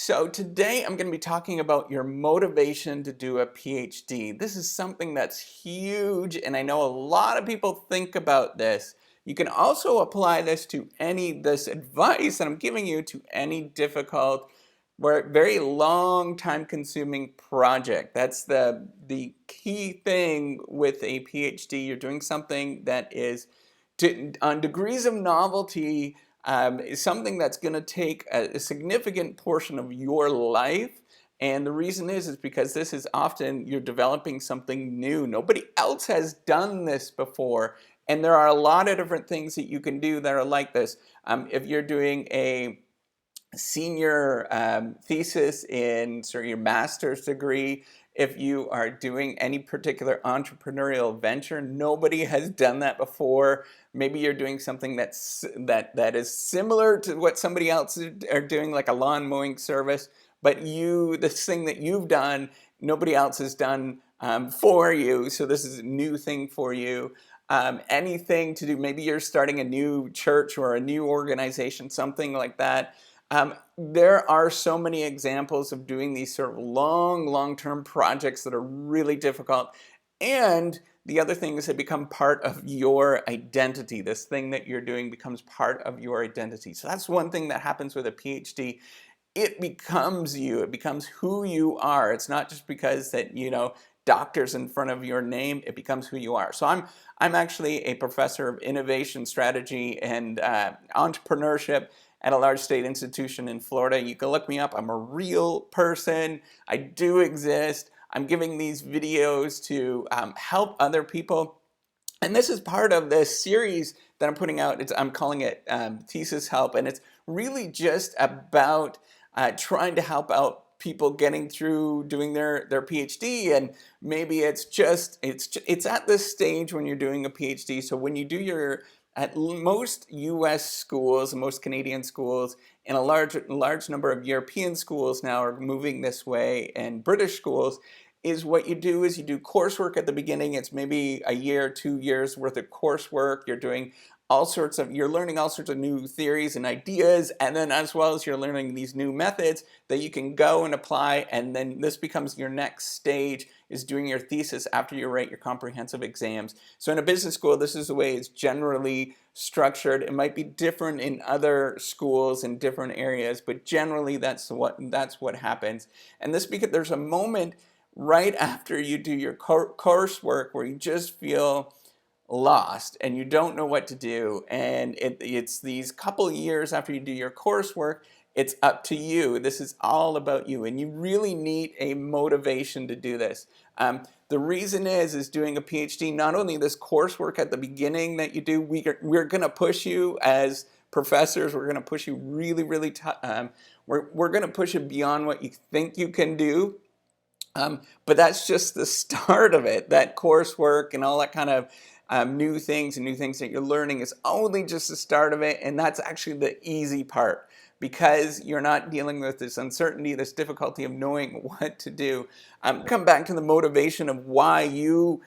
So today I'm going to be talking about your motivation to do a PhD. This is something that's huge, and I know a lot of people think about this. You can also apply this to this advice that I'm giving you to any difficult, very long time consuming project. That's the key thing with a PhD. You're doing something that is on degrees of novelty, is something that's going to take a significant portion of your life. And the reason is because this is often you're developing something new. Nobody else has done this before. And there are a lot of different things that you can do that are like this. If you're doing a senior thesis in sort of your master's degree, if you are doing any particular entrepreneurial venture, nobody has done that before. Maybe you're doing something that is similar to what somebody else are doing, like a lawn mowing service, but this thing that you've done, nobody else has done for you. So this is a new thing for you. Anything to do, maybe you're starting a new church or a new organization, something like that. There are so many examples of doing these sort of long-term projects that are really difficult. And the other thing is they become part of your identity. This thing that you're doing becomes part of your identity. So that's one thing that happens with a PhD. It becomes you. It becomes who you are. It's not just because that, doctors in front of your name. It becomes who you are. So I'm actually a professor of innovation strategy and entrepreneurship at a large state institution in Florida. You can look me up. I'm a real person. I do exist. I'm giving these videos to help other people. And this is part of this series that I'm putting out. I'm calling it Thesis Help. And it's really just about trying to help out people getting through doing their PhD. And maybe it's at this stage when you're doing a PhD. So when you do at most US schools, most Canadian schools, and a large number of European schools now are moving this way, and British schools, is what you do is you do coursework at the beginning. It's maybe a year, 2 years worth of coursework. You're learning all sorts of new theories and ideas, and then as well as you're learning these new methods that you can go and apply, and then this becomes your next stage, is doing your thesis after you write your comprehensive exams. So in a business school, this is the way it's generally structured. It might be different in other schools in different areas, but generally that's what happens. And because there's a moment right after you do your coursework where you just feel lost and you don't know what to do, and it's these couple years after you do your coursework, it's up to you. This is all about you, and you really need a motivation to do this. The reason is doing a PhD, not only this coursework at the beginning that you do, we're going to push you as professors, we're going to push you really tough. We're going to push you beyond what you think you can do. But that's just the start of it. That coursework and all that kind of new things that you're learning is only just the start of it, and that's actually the easy part, because you're not dealing with this uncertainty, this difficulty of knowing what to do. Come back to the motivation of why you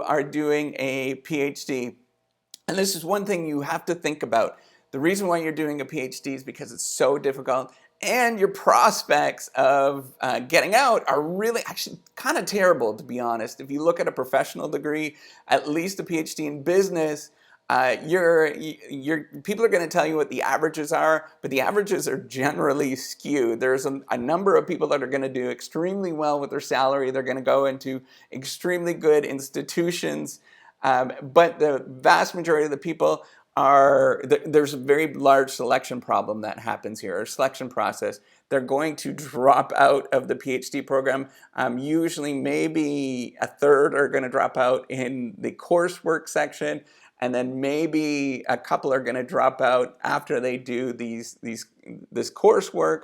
are doing a PhD. And this is one thing you have to think about. The reason why you're doing a PhD is because it's so difficult, and your prospects of getting out are really actually kind of terrible, to be honest. If you look at a professional degree, at least a PhD in business, people are going to tell you what the averages are, but the averages are generally skewed. There's a number of people that are going to do extremely well with their salary. They're going to go into extremely good institutions, but the vast majority of the people there's a very large selection problem that happens here, or selection process. They're going to drop out of the PhD program. Usually maybe a third are going to drop out in the coursework section, and then maybe a couple are going to drop out after they do this coursework.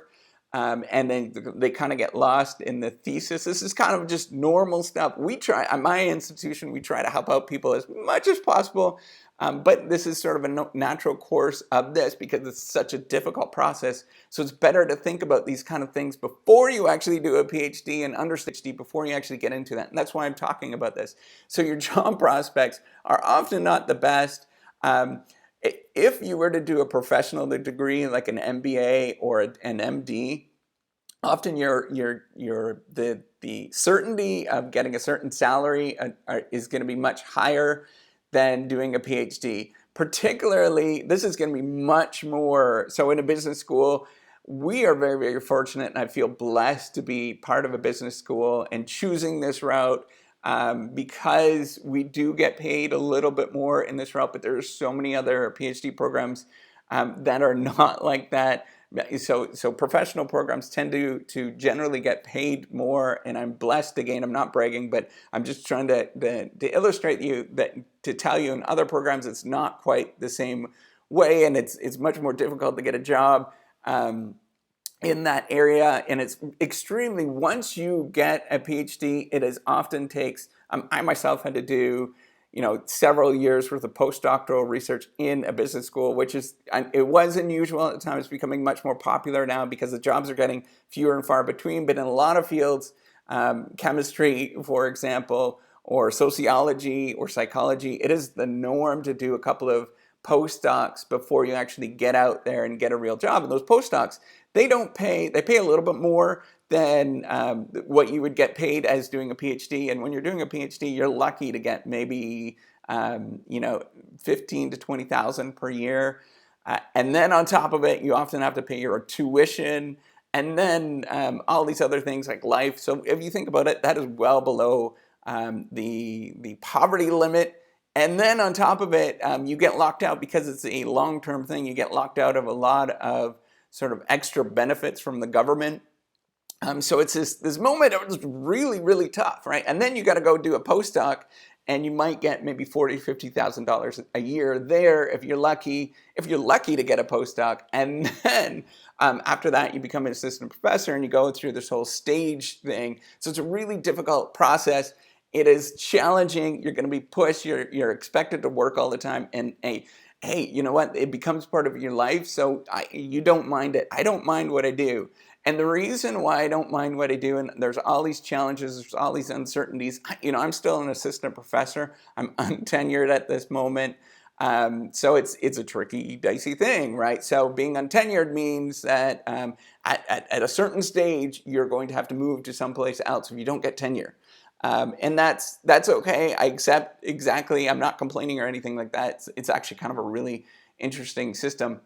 And then they kind of get lost in the thesis. This is kind of just normal stuff. At my institution, we try to help out people as much as possible. But this is sort of a natural course of this because it's such a difficult process. So it's better to think about these kind of things before you actually do a PhD and understand PhD before you actually get into that. And that's why I'm talking about this. So your job prospects are often not the best. If you were to do a professional degree like an MBA or an MD, often the certainty of getting a certain salary is going to be much higher than doing a PhD. Particularly, this is going to be much more so in a business school. We are very, very fortunate, and I feel blessed to be part of a business school and choosing this route, because we do get paid a little bit more in this route, but there's so many other PhD programs that are not like that. So professional programs tend to generally get paid more, and I'm blessed. Again, I'm not bragging, but I'm just trying to illustrate you that, to tell you in other programs it's not quite the same way, and it's much more difficult to get a job in that area, and it's extremely, once you get a PhD, it is often takes, I myself had to do, several years worth of postdoctoral research in a business school, which is, it was unusual at the time. It's becoming much more popular now because the jobs are getting fewer and far between. But in a lot of fields, chemistry, for example, or sociology or psychology, it is the norm to do a couple of postdocs before you actually get out there and get a real job. And those postdocs, they pay a little bit more than what you would get paid as doing a PhD. And when you're doing a PhD, you're lucky to get maybe 15 to 20,000 per year. And then on top of it, you often have to pay your tuition, and then all these other things like life. So if you think about it, that is well below the poverty limit. And then on top of it, you get locked out because it's a long-term thing. You get locked out of a lot of sort of extra benefits from the government. So it's this moment of just really, really tough, right? And then you got to go do a postdoc, and you might get maybe $40,000-$50,000 a year there if you're lucky. If you're lucky to get a postdoc, and then after that you become an assistant professor, and you go through this whole stage thing. So it's a really difficult process. It is challenging. You're going to be pushed. You're expected to work all the time, and hey, you know what? It becomes part of your life, so you don't mind it. I don't mind what I do. And the reason why I don't mind what I do, and there's all these challenges, there's all these uncertainties. I'm still an assistant professor. I'm untenured at this moment. So it's a tricky, dicey thing, right? So being untenured means that at a certain stage, you're going to have to move to someplace else if you don't get tenure. And that's okay. I accept exactly. I'm not complaining or anything like that. It's actually kind of a really interesting system.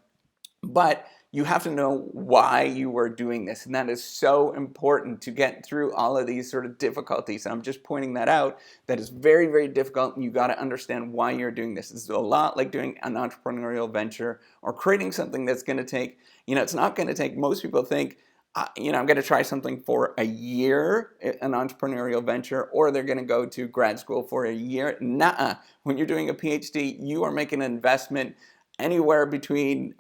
But you have to know why you were doing this, and that is so important to get through all of these sort of difficulties. And I'm just pointing that out. That is very, very difficult, and you got to understand why you're doing this. It's a lot like doing an entrepreneurial venture or creating something that's going to take, it's not going to take, most people think, I'm going to try something for a year, an entrepreneurial venture, or they're going to go to grad school for a year. Nuh-uh. When you're doing a PhD, you are making an investment anywhere between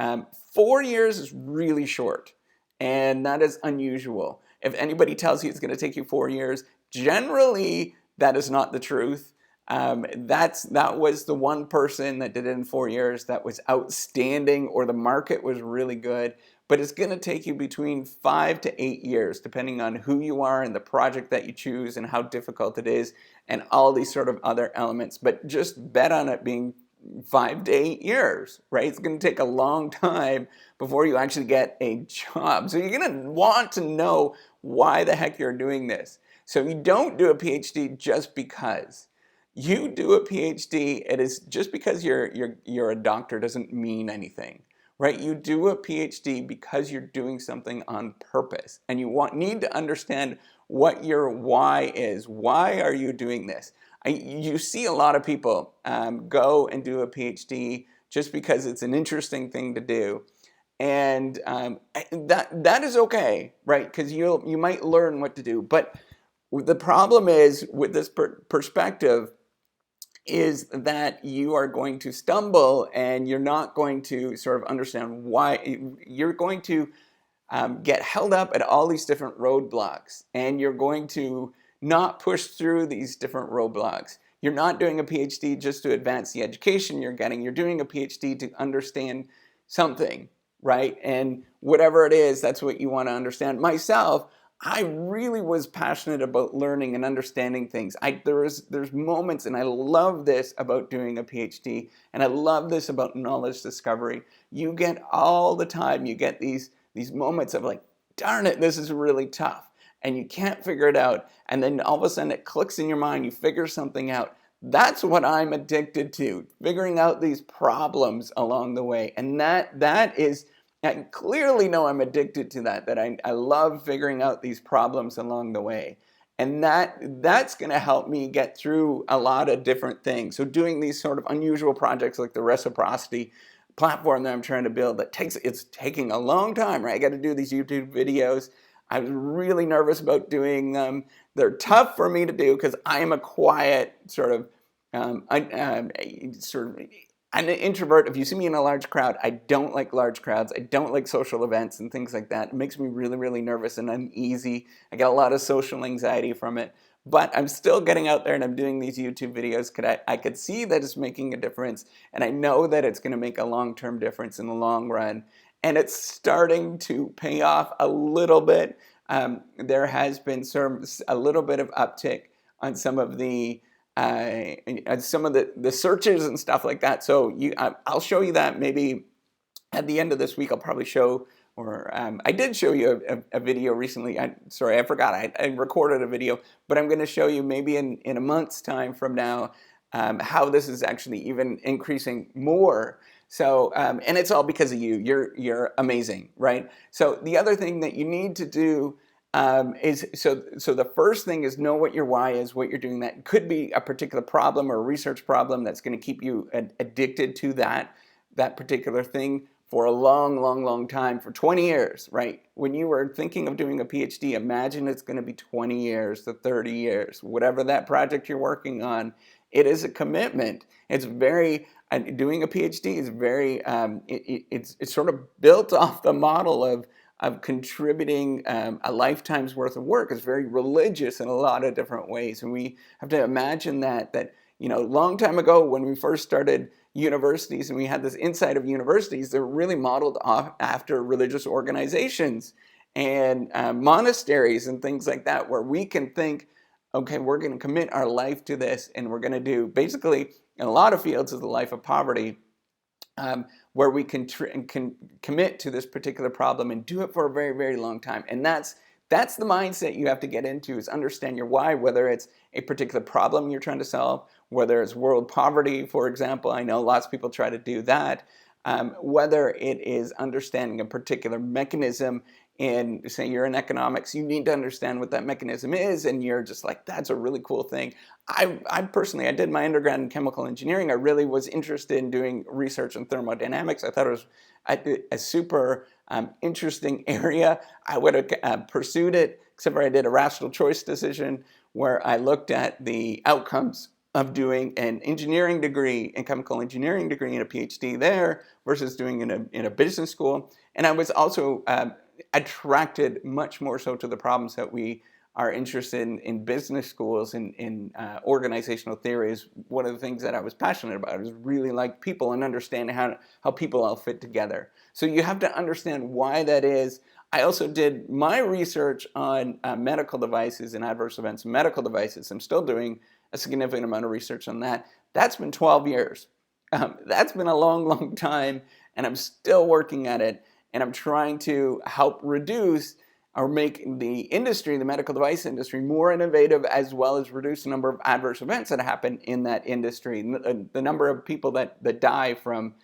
4 years is really short, and that is unusual. If anybody tells you it's going to take you 4 years, generally that is not the truth. That was the one person that did it in 4 years that was outstanding, or the market was really good. But it's going to take you between 5 to 8 years, depending on who you are and the project that you choose and how difficult it is and all these sort of other elements. But just bet on it being 5 to 8 years, right? It's going to take a long time before you actually get a job. So you're going to want to know why the heck you're doing this. So you don't do a PhD just because. You do a PhD, it is just because you're a doctor doesn't mean anything, right? You do a PhD because you're doing something on purpose, and you need to understand what your why is. Why are you doing this? You see a lot of people go and do a PhD just because it's an interesting thing to do, and that is okay, right? Because you might learn what to do. But the problem is with this perspective is that you are going to stumble, and you're not going to sort of understand why. You're going to get held up at all these different roadblocks, and you're going to not push through these different roadblocks. You're not doing a PhD just to advance the education you're getting. You're doing a PhD to understand something, right? And whatever it is, that's what you want to understand. Myself, I really was passionate about learning and understanding things. There's moments, and I love this about doing a PhD, and I love this about knowledge discovery. You get all the time, you get these moments of like, darn it, this is really tough, and you can't figure it out, and then all of a sudden it clicks in your mind, you figure something out. That's what I'm addicted to, figuring out these problems along the way. And that is, I clearly know I'm addicted to that I love figuring out these problems along the way. And that's going to help me get through a lot of different things. So doing these sort of unusual projects like the reciprocity platform that I'm trying to build, it's taking a long time, right? I got to do these YouTube videos. I was really nervous about doing them. They're tough for me to do because I am a quiet sort of, sort of, I'm an introvert. If you see me in a large crowd, I don't like large crowds. I don't like social events and things like that. It makes me really, really nervous and uneasy. I get a lot of social anxiety from it. But I'm still getting out there and I'm doing these YouTube videos because I could see that it's making a difference. And I know that it's going to make a long-term difference in the long run. And it's starting to pay off a little bit. There has been a little bit of uptick on some of the searches and stuff like that. So I'll show you that maybe at the end of this week. I'll probably show, or I did show you a video recently. Sorry, I forgot. I recorded a video, but I'm going to show you maybe in a month's time from now how this is actually even increasing more. So, and it's all because of you. You're amazing, right? So the other thing that you need to do so the first thing is know what your why is, what you're doing. That could be a particular problem or a research problem that's going to keep you addicted to that particular thing for a long, long, long time, for 20 years, right? When you were thinking of doing a PhD, imagine it's going to be 20 years to 30 years, whatever that project you're working on. It is a commitment. It's very, doing a PhD is very, it's sort of built off the model of contributing a lifetime's worth of work. Is very religious in a lot of different ways. And we have to imagine that a long time ago when we first started universities and we had this insight of universities, they're really modeled off after religious organizations and monasteries and things like that, where we can think, okay, we're going to commit our life to this, and we're going to do, basically, in a lot of fields, is the life of poverty. Where we can commit to this particular problem and do it for a very, very long time. And that's the mindset you have to get into, is understand your why, whether it's a particular problem you're trying to solve, whether it's world poverty, for example. I know lots of people try to do that. Whether it is understanding a particular mechanism in, say, you're in economics, you need to understand what that mechanism is, and you're just like, that's a really cool thing. I personally, I did my undergrad in chemical engineering. I really was interested in doing research in thermodynamics. I thought it was a super interesting area. I would have pursued it, except for I did a rational choice decision where I looked at the outcomes of doing an engineering degree, a chemical engineering degree, and a PhD there versus doing in a business school. And I was also attracted much more so to the problems that we are interested in business schools, in organizational theory. Is one of the things that I was passionate about. Is really like people and understanding how people all fit together. So you have to understand why that is. I also did my research on medical devices and adverse events in medical devices. I'm still doing a significant amount of research on that. That's been 12 years. That's been a long, long time, and I'm still working at it. And I'm trying to help reduce or make the industry, the medical device industry, more innovative, as well as reduce the number of adverse events that happen in that industry, the number of people that die from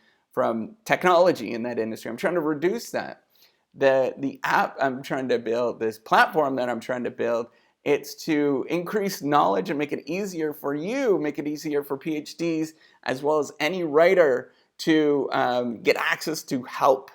technology in that industry. I'm trying to reduce that. The app I'm trying to build, this platform that I'm trying to build, it's to increase knowledge and make it easier for you, make it easier for PhDs, as well as any writer to get access to help.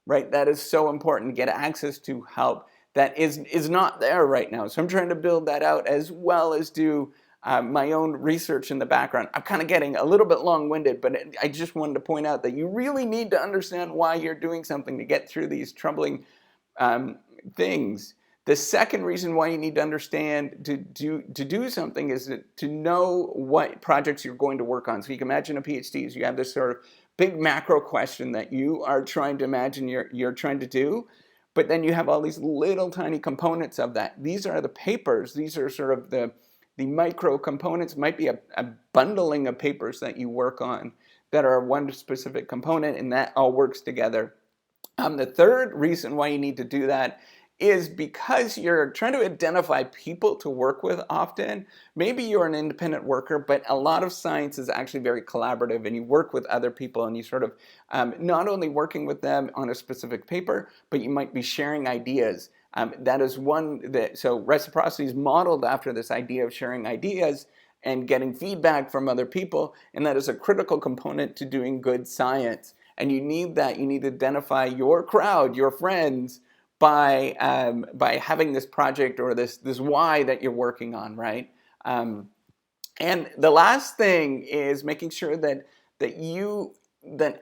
Right, that is so important. Get access to help that is not there right now. So I'm trying to build that out, as well as do my own research in the background. I'm kind of getting a little bit long-winded, but I just wanted to point out that you really need to understand why you're doing something to get through these troubling things. The second reason why you need to understand to do something is to know what projects you're going to work on. So you can imagine a PhD is you have this sort of big macro question that you are trying to imagine you're trying to do, but then you have all these little tiny components of that. These are the papers. These are sort of the micro components. Might be a bundling of papers that you work on that are one specific component, and that all works together. The third reason why you need to do that is because you're trying to identify people to work with often. Maybe you're an independent worker, but a lot of science is actually very collaborative, and you work with other people, and you sort of not only working with them on a specific paper, but you might be sharing ideas. That is one that, so reciprocity is modeled after this idea of sharing ideas and getting feedback from other people, and that is a critical component to doing good science. And you need that. You need to identify your crowd, your friends, by having this project or this why that you're working on, right? And the last thing is making sure that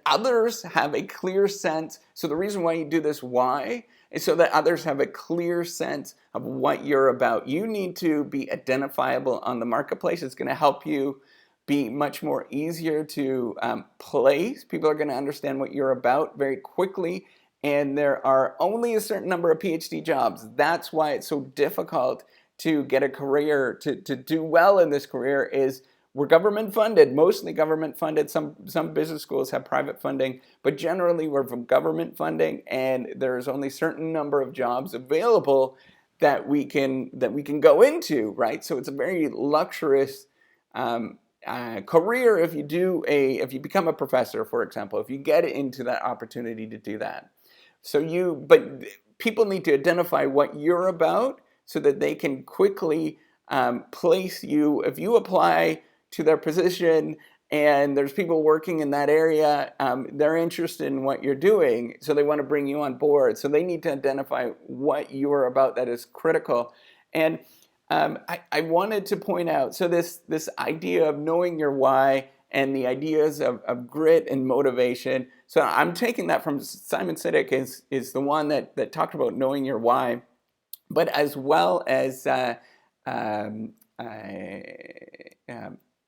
others have a clear sense. So the reason why you do this why is so that others have a clear sense of what you're about. You need to be identifiable on the marketplace. It's going to help you be much more easier to place. People are going to understand what you're about very quickly. And there are only a certain number of PhD jobs. That's why it's so difficult to get a career, to do well in this career, is we're government funded, mostly government funded. Some business schools have private funding, but generally we're from government funding, and there's only a certain number of jobs available that we can go into, right? So it's a very luxurious career if you become a professor, for example, if you get into that opportunity to do that. But people need to identify what you're about so that they can quickly place you. If you apply to their position and there's people working in that area, they're interested in what you're doing, so they want to bring you on board. So they need to identify what you're about. That is critical. And I wanted to point out, so this idea of knowing your why and the ideas of grit and motivation. So I'm taking that from Simon Sinek, is the one that talked about knowing your why, but as well as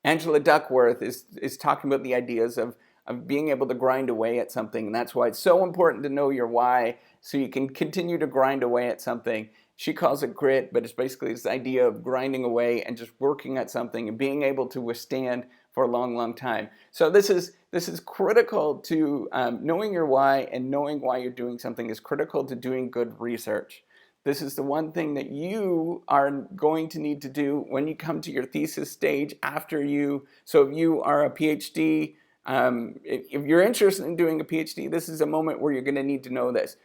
Angela Duckworth is talking about the ideas of being able to grind away at something. And that's why it's so important to know your why, so you can continue to grind away at something. She calls it grit, but it's basically this idea of grinding away and just working at something and being able to withstand for a long, long time. So this is critical to knowing your why, and knowing why you're doing something is critical to doing good research. This is the one thing that you are going to need to do when you come to your thesis stage after you. So if you are a PhD, if you're interested in doing a PhD, this is a moment where you're going to need to know this.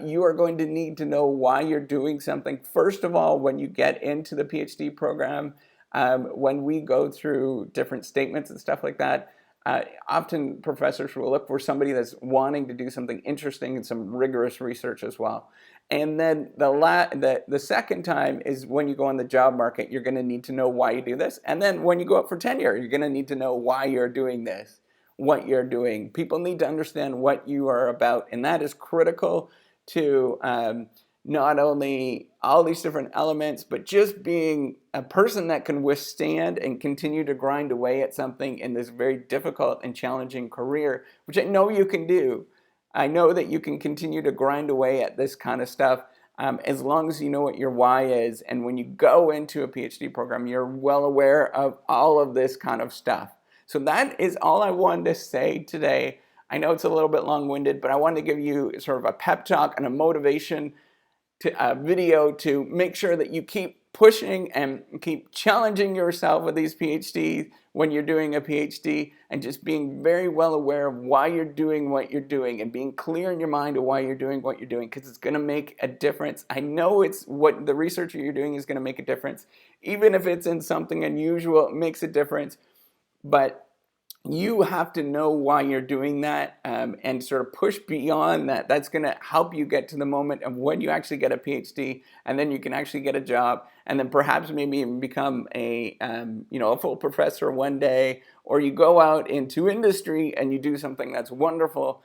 You are going to need to know why you're doing something. First of all, when you get into the PhD program, when we go through different statements and stuff like that, often professors will look for somebody that's wanting to do something interesting and some rigorous research as well. And then the second time is when you go on the job market, you're going to need to know why you do this. And then when you go up for tenure, you're going to need to know why you're doing this, what you're doing. People need to understand what you are about, and that is critical to not only all these different elements, but just being a person that can withstand and continue to grind away at something in this very difficult and challenging career, which I know you can do. I know that you can continue to grind away at this kind of stuff as long as you know what your why is. And when you go into a PhD program, you're well aware of all of this kind of stuff. So that is all I wanted to say today. I know it's a little bit long-winded, but I wanted to give you sort of a pep talk and a motivation video to make sure that you keep pushing and keep challenging yourself with these PhDs when you're doing a PhD, and just being very well aware of why you're doing what you're doing, and being clear in your mind of why you're doing what you're doing, because it's going to make a difference. I know it's what the research you're doing is going to make a difference. Even if it's in something unusual, it makes a difference. But you have to know why you're doing that, and sort of push beyond that. That's going to help you get to the moment of when you actually get a PhD, and then you can actually get a job, and then perhaps maybe even become a full professor one day, or you go out into industry and you do something that's wonderful.